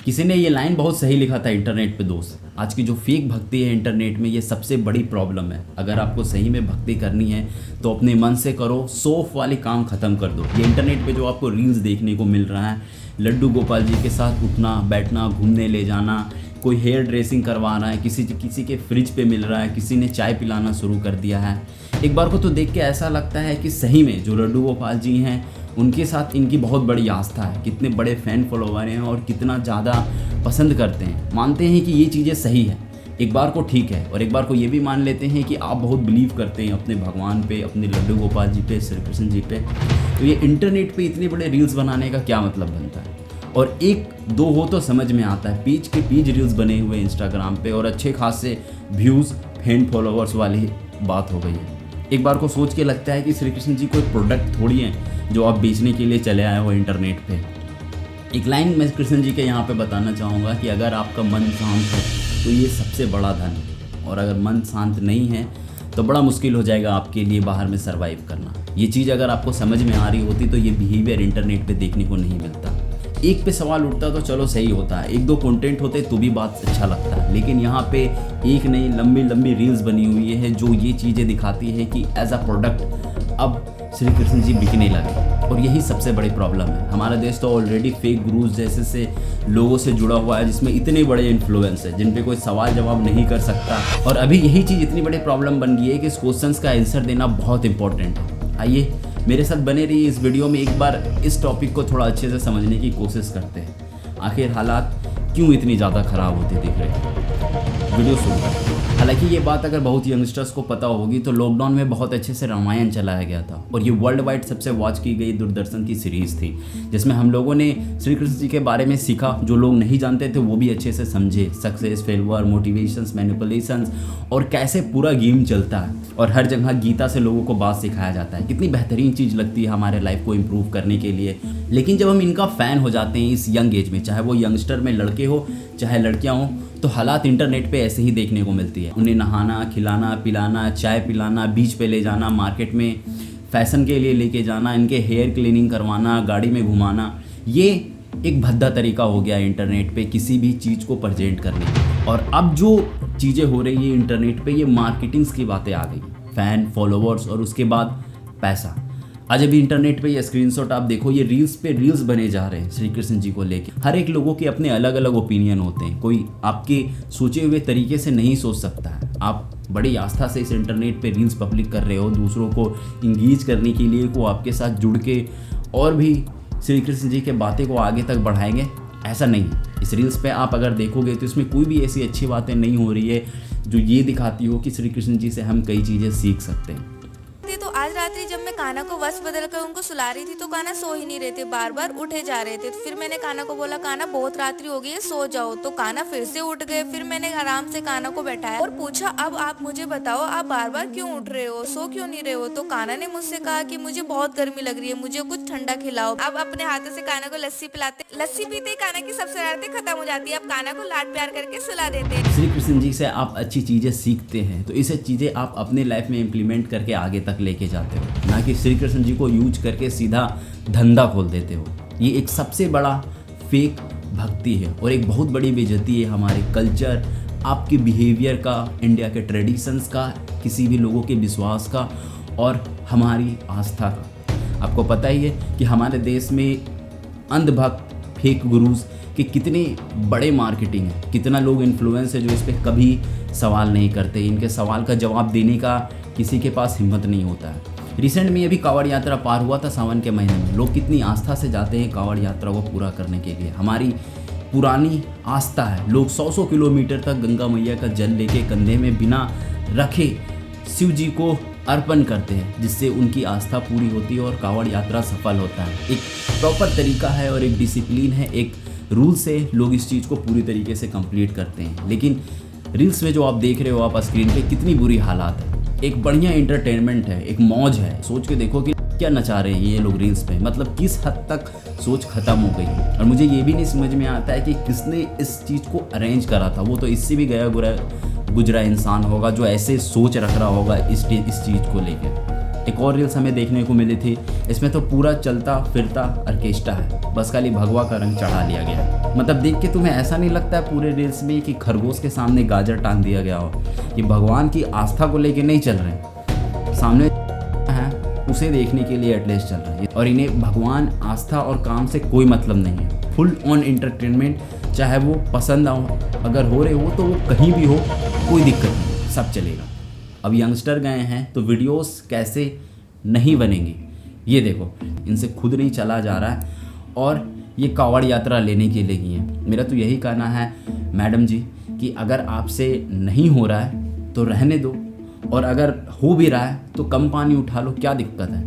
किसी ने ये लाइन बहुत सही लिखा था इंटरनेट पे दोस्त, आज की जो फेक भक्ति है इंटरनेट में ये सबसे बड़ी प्रॉब्लम है। अगर आपको सही में भक्ति करनी है तो अपने मन से करो, सौफ वाले काम ख़त्म कर दो। ये इंटरनेट पे जो आपको रील्स देखने को मिल रहा है, लड्डू गोपाल जी के साथ उठना बैठना, घूमने ले जाना, कोई हेयर ड्रेसिंग करवा रहा है, किसी के फ्रिज पे मिल रहा है, किसी ने चाय पिलाना शुरू कर दिया है। एक बार को तो देख के ऐसा लगता है कि सही में जो लड्डू गोपाल जी हैं उनके साथ इनकी बहुत बड़ी आस्था है, कितने बड़े फ़ैन फॉलोवर हैं और कितना ज़्यादा पसंद करते हैं, मानते हैं कि ये चीज़ें सही है। एक बार को ठीक है और एक बार को ये भी मान लेते हैं कि आप बहुत बिलीव करते हैं अपने भगवान पे, अपने लड्डू गोपाल जी पे, श्री कृष्ण जी पे। तो ये इंटरनेट पे इतने बड़े रील्स बनाने का क्या मतलब बनता है? और एक दो हो तो समझ में आता है, पेज के पेज रील्स बने हुए इंस्टाग्राम पे और अच्छे खासे व्यूज़ फैन फॉलोवर्स वाली बात हो गई है। एक बार को सोच के लगता है कि श्री कृष्ण जी कोई प्रोडक्ट थोड़ी हैं जो आप बेचने के लिए चले आए हो इंटरनेट पे। एक लाइन मैं कृष्ण जी के यहाँ पे बताना चाहूँगा कि अगर आपका मन शांत है तो ये सबसे बड़ा धन है, और अगर मन शांत नहीं है तो बड़ा मुश्किल हो जाएगा आपके लिए बाहर में सर्वाइव करना। ये चीज़ अगर आपको समझ में आ रही होती तो ये बिहेवियर इंटरनेट पे देखने को नहीं मिलता। एक पे सवाल उठता तो चलो सही होता है, एक दो कंटेंट होते तो भी बात अच्छा लगता है, लेकिन यहाँ पे एक नहीं लंबी लंबी रील्स बनी हुई है जो ये चीज़ें दिखाती है कि एज अ प्रोडक्ट अब श्री कृष्ण जी बिकने लगे। और यही सबसे बड़ी प्रॉब्लम है। हमारा देश तो ऑलरेडी फेक गुरुज जैसे से लोगों से जुड़ा हुआ है, जिसमें इतने बड़े इन्फ्लुएंस है जिन पे कोई सवाल जवाब नहीं कर सकता। और अभी यही चीज़ इतनी बड़ी प्रॉब्लम बन गई है कि इस क्वेश्चंस का आंसर देना बहुत इंपॉर्टेंट है। आइए मेरे साथ बने रहिए इस वीडियो में, एक बार इस टॉपिक को थोड़ा अच्छे से समझने की कोशिश करते हैं। आखिर हालात क्यों इतनी ज़्यादा ख़राब होते दिख रहे हैं, वीडियो शुरू करते हैं। हालांकि ये बात अगर बहुत यंगस्टर्स को पता होगी तो लॉकडाउन में बहुत अच्छे से रामायण चलाया गया था और ये वर्ल्ड वाइड सबसे वॉच की गई दूरदर्शन की सीरीज़ थी, जिसमें हम लोगों ने श्री कृष्ण जी के बारे में सीखा। जो लोग नहीं जानते थे वो भी अच्छे से समझे, सक्सेस, फेलियर, मोटिवेशंस, मैनिपुलेशंस और कैसे पूरा गेम चलता है। और हर जगह गीता से लोगों को बात सिखाया जाता है। कितनी बेहतरीन चीज़ लगती है हमारे लाइफ को इम्प्रूव करने के लिए। लेकिन जब हम इनका फ़ैन हो जाते हैं इस यंग एज में, चाहे वो यंगस्टर में लड़के हो चाहे लड़कियाँ हों, तो हालात इंटरनेट पे ऐसे ही देखने को मिलती है। उन्हें नहाना, खिलाना, पिलाना, चाय पिलाना, बीच पे ले जाना, मार्केट में फैशन के लिए लेके जाना, इनके हेयर क्लीनिंग करवाना, गाड़ी में घुमाना, ये एक भद्दा तरीका हो गया इंटरनेट पे किसी भी चीज़ को प्रेजेंट करने की। और अब जो चीज़ें हो रही है इंटरनेट पे, ये मार्केटिंग्स की बातें आ गई, फ़ैन फॉलोवर्स और उसके बाद पैसा। आज अभी इंटरनेट पे ये स्क्रीनशॉट आप देखो, ये रील्स पे रील्स बने जा रहे हैं श्री कृष्ण जी को लेके। हर एक लोगों के अपने अलग अलग ओपिनियन होते हैं, कोई आपके सोचे हुए तरीके से नहीं सोच सकता है। आप बड़ी आस्था से इस इंटरनेट पे रील्स पब्लिक कर रहे हो दूसरों को इंगेज करने के लिए, को आपके साथ जुड़ के और भी श्री कृष्ण जी के बातें को आगे तक बढ़ाएंगे, ऐसा नहीं है। इस रील्स पे आप अगर देखोगे तो इसमें कोई भी ऐसी अच्छी बातें नहीं हो रही है जो ये दिखाती हो कि श्री कृष्ण जी से हम कई चीज़ें सीख सकते हैं। तो आज रात्रि जब मैं कान्हा को वश बदल कर उनको सुला रही थी तो कान्हा सो ही नहीं रहे थे, बार बार उठे जा रहे थे। तो फिर मैंने कान्हा को बोला, कान्हा बहुत रात्रि हो गई है, सो जाओ। तो कान्हा फिर से उठ गए। फिर मैंने आराम से कान्हा को बैठाया और पूछा, अब आप मुझे बताओ, आप बार बार क्यों उठ रहे हो, सो क्यों नहीं रहे हो? तो कान्हा ने मुझसे कहा कि मुझे बहुत गर्मी लग रही है, मुझे कुछ ठंडा खिलाओ। अब अपने हाथों से कान्हा को लस्सी पिलाते, लस्सी पीते कान्हा की सब शरारतें खत्म हो जाती है। अब कान्हा को लाड प्यार करके सुला देते हैं। श्री कृष्ण जी से आप अच्छी चीज़ें सीखते हैं तो इसे चीज़ें आप अपने लाइफ में इम्प्लीमेंट करके आगे तक लेके जाते हो, ना कि श्री कृष्ण जी को यूज करके सीधा धंधा खोल देते हो। ये एक सबसे बड़ा फेक भक्ति है और एक बहुत बड़ी बेइज्जती है हमारे कल्चर, आपके बिहेवियर का, इंडिया के ट्रेडिशंस का, किसी भी लोगों के विश्वास का और हमारी आस्था का। आपको पता ही है कि हमारे देश में अंधभक्त, फेक गुरुज कि कितने बड़े मार्केटिंग है, कितना लोग इन्फ्लुएंस है जो इस पर कभी सवाल नहीं करते। इनके सवाल का जवाब देने का किसी के पास हिम्मत नहीं होता है। रिसेंट में अभी कांवड़ यात्रा पार हुआ था सावन के महीने में। लोग कितनी आस्था से जाते हैं कांवड़ यात्रा को पूरा करने के लिए। हमारी पुरानी आस्था है, लोग 100 किलोमीटर तक गंगा मैया का जल लेके कंधे में बिना रखे शिव जी को अर्पण करते हैं, जिससे उनकी आस्था पूरी होती है और कांवड़ यात्रा सफल होता है। एक प्रॉपर तरीका है और एक डिसिप्लिन है, एक रूल से लोग इस चीज़ को पूरी तरीके से कंप्लीट करते हैं। लेकिन रील्स में जो आप देख रहे हो आप स्क्रीन पे, कितनी बुरी हालात है। एक बढ़िया एंटरटेनमेंट है, एक मौज है। सोच के देखो कि क्या नचा रहे हैं ये लोग रील्स पे, मतलब किस हद तक सोच खत्म हो गई है। और मुझे ये भी नहीं समझ में आता है कि किसने इस चीज़ को अरेंज करा था। वो तो इससे भी गया गुजरा इंसान होगा जो ऐसे सोच रख रहा होगा इस चीज़ को लेकर। एक और रील्स हमें देखने को मिली थी, इसमें तो पूरा चलता फिरता ऑर्केस्ट्रा है, बस खाली भगवा का रंग चढ़ा लिया गया है। मतलब देख के तुम्हें ऐसा नहीं लगता है पूरे रील्स में कि खरगोश के सामने गाजर टांग दिया गया हो, कि भगवान की आस्था को लेके नहीं चल रहे, सामने है उसे देखने के लिए एटलीस्ट चल रहे हैं। और इन्हें भगवान, आस्था और काम से कोई मतलब नहीं है। फुल ऑन एंटरटेनमेंट, चाहे वो पसंद आओ, अगर हो रहे हो तो वो कहीं भी हो, कोई दिक्कत नहीं, सब चलेगा। अब यंगस्टर गए हैं तो वीडियोस कैसे नहीं बनेंगी, ये देखो, इनसे खुद नहीं चला जा रहा है और ये कावड़ यात्रा लेने के लिए गई हैं। मेरा तो यही कहना है मैडम जी कि अगर आपसे नहीं हो रहा है तो रहने दो, और अगर हो भी रहा है तो कम पानी उठा लो, क्या दिक्कत है,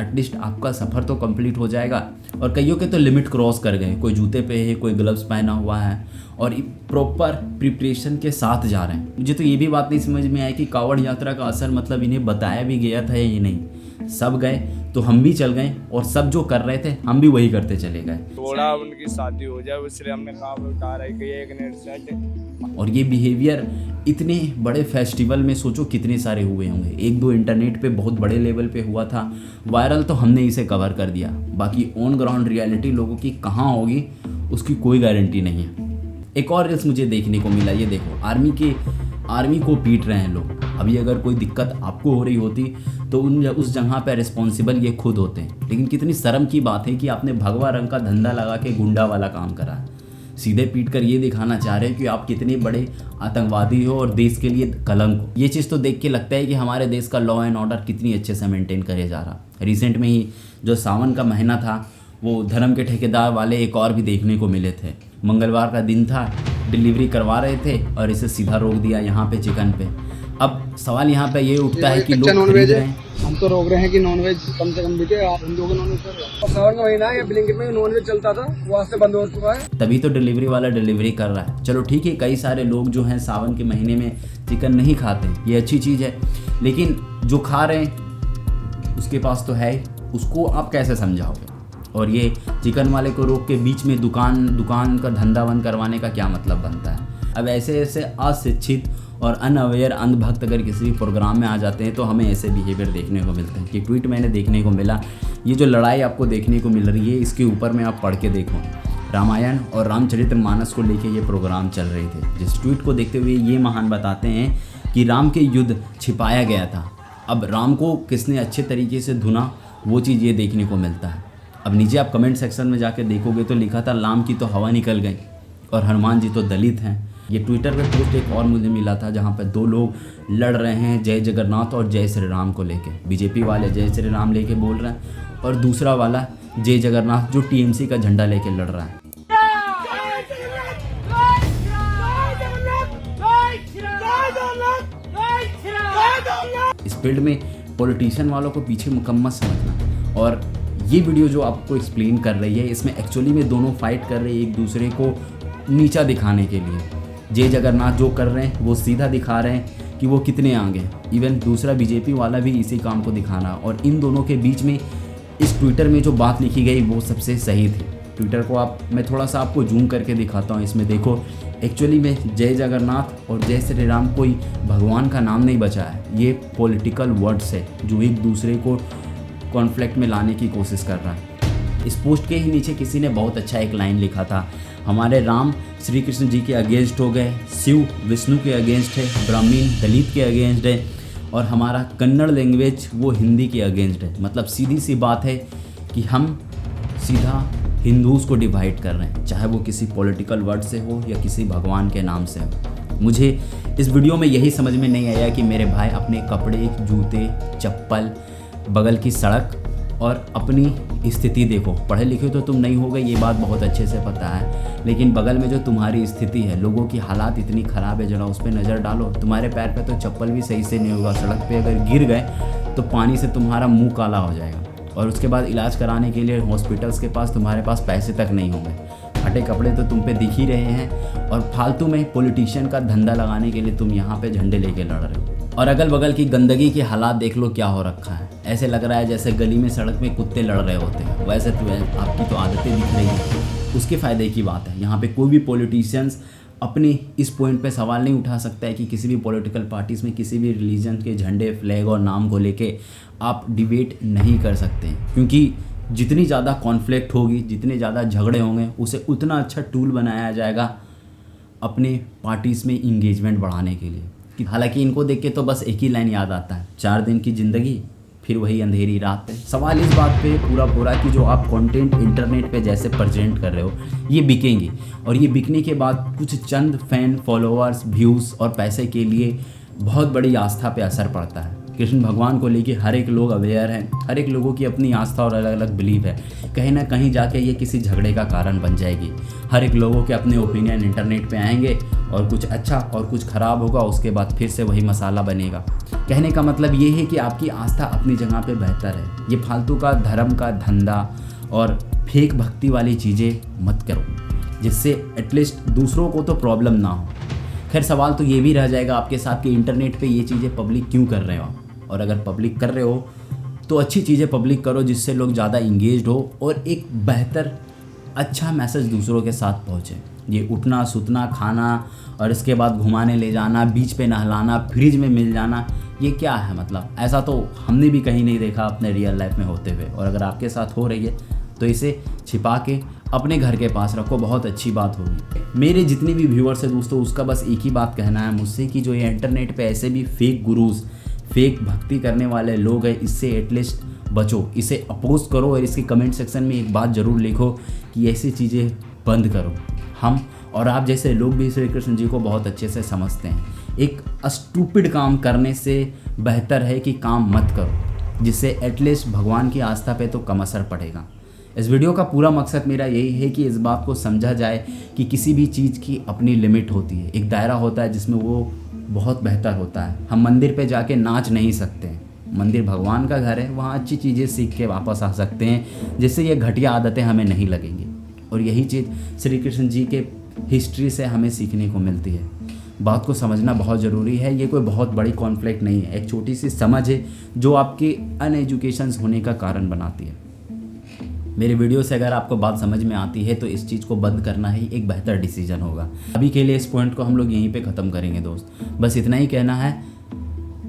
एटलीस्ट आपका सफ़र तो कंप्लीट हो जाएगा। और कईयों के तो लिमिट क्रॉस कर गए, कोई जूते पे है, कोई ग्लव्स पहना हुआ है और प्रॉपर प्रिपरेशन के साथ जा रहे हैं। मुझे तो ये भी बात नहीं समझ में आई कि कावड़ यात्रा का असर मतलब इन्हें बताया भी गया था या नहीं। सब गए तो हम भी चल गए और सब जो कर रहे थे हम भी वही करते चले गए। थोड़ा उनकी शादी हो जाए इसलिए हमने काम उठा रही कि एक नेट सेट। और ये बिहेवियर इतने बड़े फेस्टिवल में सोचो कितने सारे हुए होंगे। एक दो इंटरनेट पे बहुत बड़े लेवल पे हुआ था वायरल, तो हमने इसे कवर कर दिया। बाकी ऑन ग्राउंड रियलिटी लोगों की कहाँ होगी उसकी कोई गारंटी नहीं है। एक और रील्स मुझे देखने को मिला, ये देखो, आर्मी को पीट रहे हैं लोग। अभी अगर कोई दिक्कत आपको हो रही होती तो उस जगह पर रिस्पॉन्सिबल ये खुद होते हैं। लेकिन कितनी शर्म की बात है कि आपने भगवा रंग का धंधा लगा के गुंडा वाला काम करा है। सीधे पीट कर ये दिखाना चाह रहे हैं कि आप कितने बड़े आतंकवादी हो और देश के लिए कलंक। ये चीज़ तो देख के लगता है कि हमारे देश का लॉ एंड ऑर्डर कितनी अच्छे से मेंटेन करे जा रहा। रिसेंट में ही जो सावन का महीना था, वो धर्म के ठेकेदार वाले एक और भी देखने को मिले थे। मंगलवार का दिन था, डिलीवरी करवा रहे थे और इसे सीधा रोक दिया यहाँ पे चिकन पे। अब सवाल यहाँ पे ये उठता है कि लोग खरीद रहे हैं, हम तो रोक रहे हैं कि नॉनवेज कम से कम बिके, आप हिंदुओं को नॉनवेज कर रहे हैं। सावन का महीना है, ब्लिंकिट में नॉनवेज चलता था, वो आज से बंद हो चुका है। तभी तो डिलीवरी वाला डिलीवरी कर रहा है। चलो ठीक है, कई सारे लोग जो हैं सावन के महीने में चिकन नहीं खाते, ये अच्छी चीज़ है। लेकिन जो खा रहे हैं उसके पास तो है, उसको आप कैसे समझाओगे? और ये चिकन वाले को रोक के बीच में दुकान का धंधा बंद करवाने का क्या मतलब बनता है? अब ऐसे अशिक्षित और अनअवेयर अंधभक्त अगर किसी भी प्रोग्राम में आ जाते हैं तो हमें ऐसे बिहेवियर देखने को मिलते हैं। कि ट्वीट मैंने देखने को मिला, ये जो लड़ाई आपको देखने को मिल रही है इसके ऊपर में आप पढ़ के देखो, रामायण और रामचरितमानस को लेके ये प्रोग्राम चल रहे थे। जिस ट्वीट को देखते हुए ये महान बताते हैं कि राम के युद्ध छिपाया गया था। अब राम को किसने अच्छे तरीके से धुना, वो चीज़ ये देखने को मिलता है। अब नीचे आप कमेंट सेक्शन में जाके देखोगे तो लिखा था राम की तो हवा निकल गई और हनुमान जी तो दलित हैं। ये ट्विटर पे पोस्ट एक और मुझे मिला था जहाँ पर दो लोग लड़ रहे हैं जय जगन्नाथ और जय श्री राम को लेके। बीजेपी वाले जय श्री राम लेके बोल रहे हैं और दूसरा वाला जय जगन्नाथ जो टीएमसी का झंडा लेके लड़ रहा है। इस फील्ड में पॉलिटिशियन वालों को पीछे मुकम्मल समझना। और ये वीडियो जो आपको एक्सप्लेन कर रही है, इसमें एक्चुअली में दोनों फाइट कर रहे हैं एक दूसरे को नीचा दिखाने के लिए। जय जगन्नाथ जो कर रहे हैं वो सीधा दिखा रहे हैं कि वो कितने आगे। इवन दूसरा बीजेपी वाला भी इसी काम को दिखाना। और इन दोनों के बीच में इस ट्विटर में जो बात लिखी गई वो सबसे सही थी। ट्विटर को मैं थोड़ा सा आपको जूम करके दिखाता हूँ। इसमें देखो, एक्चुअली में जय जगन्नाथ और जय श्री राम कोई भगवान का नाम नहीं बचा है, ये पॉलिटिकल वर्ड्स है जो एक दूसरे को कॉन्फ्लिक्ट में लाने की कोशिश कर रहा है। इस पोस्ट के ही नीचे किसी ने बहुत अच्छा एक लाइन लिखा था, हमारे राम श्री कृष्ण जी के अगेंस्ट हो गए, शिव विष्णु के अगेंस्ट है, ब्राह्मण दलित के अगेंस्ट है और हमारा कन्नड़ लैंग्वेज वो हिंदी के अगेंस्ट है। मतलब सीधी सी बात है कि हम सीधा हिंदूज़ को डिवाइड कर रहे हैं, चाहे वो किसी पॉलिटिकल वर्ड से हो या किसी भगवान के नाम से हो। मुझे इस वीडियो में यही समझ में नहीं आया कि मेरे भाई अपने कपड़े, जूते, चप्पल, बगल की सड़क और अपनी स्थिति देखो। पढ़े लिखे तो तुम नहीं हो गए, ये बात बहुत अच्छे से पता है, लेकिन बगल में जो तुम्हारी स्थिति है, लोगों की हालात इतनी ख़राब है, जरा उस पर नज़र डालो। तुम्हारे पैर पे तो चप्पल भी सही से नहीं होगा, सड़क पे अगर गिर गए तो पानी से तुम्हारा मुंह काला हो जाएगा और उसके बाद इलाज कराने के लिए हॉस्पिटल्स के पास तुम्हारे पास पैसे तक नहीं होंगे। फटे कपड़े तो तुम पे दिख ही रहे हैं और फालतू में पॉलिटिशियन का धंधा लगाने के लिए तुम यहाँ पे झंडे लेके लड़ रहे हो। और अगल बगल की गंदगी के हालात देख लो क्या हो रखा है। ऐसे लग रहा है जैसे गली में सड़क में कुत्ते लड़ रहे होते हैं। वैसे तो आपकी तो आदतें दिख रही हैं, उसके फ़ायदे की बात है। यहाँ पे कोई भी पॉलिटिशियंस अपने इस पॉइंट पे सवाल नहीं उठा सकता है कि किसी भी पॉलिटिकल पार्टीज़ में किसी भी रिलीजन के झंडे, फ्लैग और नाम को लेके आप डिबेट नहीं कर सकते हैं, क्योंकि जितनी ज़्यादा कॉन्फ्लिक्ट होगी, जितने ज़्यादा झगड़े होंगे, उसे उतना अच्छा टूल बनाया जाएगा अपने पार्टीज़ में इंगेजमेंट बढ़ाने के लिए। हालांकि इनको देख के तो बस एक ही लाइन याद आता है, 4 दिन की ज़िंदगी फिर वही अंधेरी रात है। सवाल इस बात पे पूरा कि जो आप कंटेंट इंटरनेट पे जैसे प्रेजेंट कर रहे हो ये बिकेंगे, और ये बिकने के बाद कुछ चंद फैन, फॉलोअर्स, व्यूज़ और पैसे के लिए बहुत बड़ी आस्था पे असर पड़ता है। कृष्ण भगवान को लेके हर एक लोग अवेयर हैं, हर एक लोगों की अपनी आस्था और अलग अलग बिलीव है। कहीं ना कहीं जाके ये किसी झगड़े का कारण बन जाएगी। हर एक लोगों के अपने ओपिनियन इंटरनेट पे आएंगे और कुछ अच्छा और कुछ ख़राब होगा, उसके बाद फिर से वही मसाला बनेगा। कहने का मतलब ये है कि आपकी आस्था अपनी जगह पे बेहतर है। ये फालतू का धर्म का धंधा और फेक भक्ति वाली चीज़ें मत करो, जिससे एटलीस्ट दूसरों को तो प्रॉब्लम ना हो। खैर सवाल तो ये भी रह जाएगा आपके साथ कि इंटरनेट पे ये चीज़ें पब्लिक क्यों कर रहे हो, और अगर पब्लिक कर रहे हो तो अच्छी चीज़ें पब्लिक करो जिससे लोग ज़्यादा इंगेज्ड हो और एक बेहतर अच्छा मैसेज दूसरों के साथ पहुँचे। ये उठना, सुतना, खाना और इसके बाद घुमाने ले जाना, बीच पे नहलाना, फ्रिज में मिल जाना, ये क्या है? मतलब ऐसा तो हमने भी कहीं नहीं देखा अपने रियल लाइफ में होते हुए, और अगर आपके साथ हो रही है तो इसे छिपा के अपने घर के पास रखो, बहुत अच्छी बात होगी। मेरे जितने भी व्यूअर्स हैं दोस्तों, उसका बस एक ही बात कहना है मुझसे कि जो ये इंटरनेट पे ऐसे भी फेक गुरुज़, फेक भक्ति करने वाले लोग हैं, इससे एटलीस्ट बचो, इसे अपोज करो और इसके कमेंट सेक्शन में एक बात ज़रूर लिखो कि ऐसी चीज़ें बंद करो। हम और आप जैसे लोग भी श्री कृष्ण जी को बहुत अच्छे से समझते हैं। एक स्टूपिड काम करने से बेहतर है कि काम मत करो, जिससे एटलीस्ट भगवान की आस्था पे तो कम असर पड़ेगा। इस वीडियो का पूरा मकसद मेरा यही है कि इस बात को समझा जाए कि किसी भी चीज़ की अपनी लिमिट होती है, एक दायरा होता है जिसमें वो बहुत बेहतर होता है। हम मंदिर पे जाके नाच नहीं सकते, मंदिर भगवान का घर है, वहाँ अच्छी चीज़ें सीख के वापस आ सकते हैं, जिससे ये घटिया आदतें हमें नहीं लगेंगी। और यही चीज़ श्री कृष्ण जी के हिस्ट्री से हमें सीखने को मिलती है। बात को समझना बहुत ज़रूरी है। ये कोई बहुत बड़ी कॉन्फ्लिक्ट नहीं है, एक छोटी सी समझ है जो आपके अनएजुकेशन होने का कारण बनाती है। मेरे वीडियो से अगर आपको बात समझ में आती है तो इस चीज़ को बंद करना ही एक बेहतर डिसीजन होगा। अभी के लिए इस पॉइंट को हम लोग यहीं पे ख़त्म करेंगे दोस्त। बस इतना ही कहना है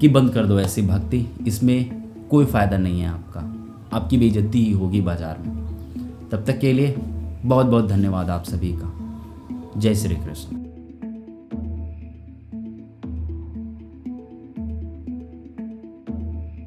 कि बंद कर दो ऐसी भक्ति, इसमें कोई फ़ायदा नहीं है आपका, आपकी बेइज्जती ही होगी बाज़ार में। तब तक के लिए बहुत बहुत धन्यवाद आप सभी का। जय श्री कृष्ण।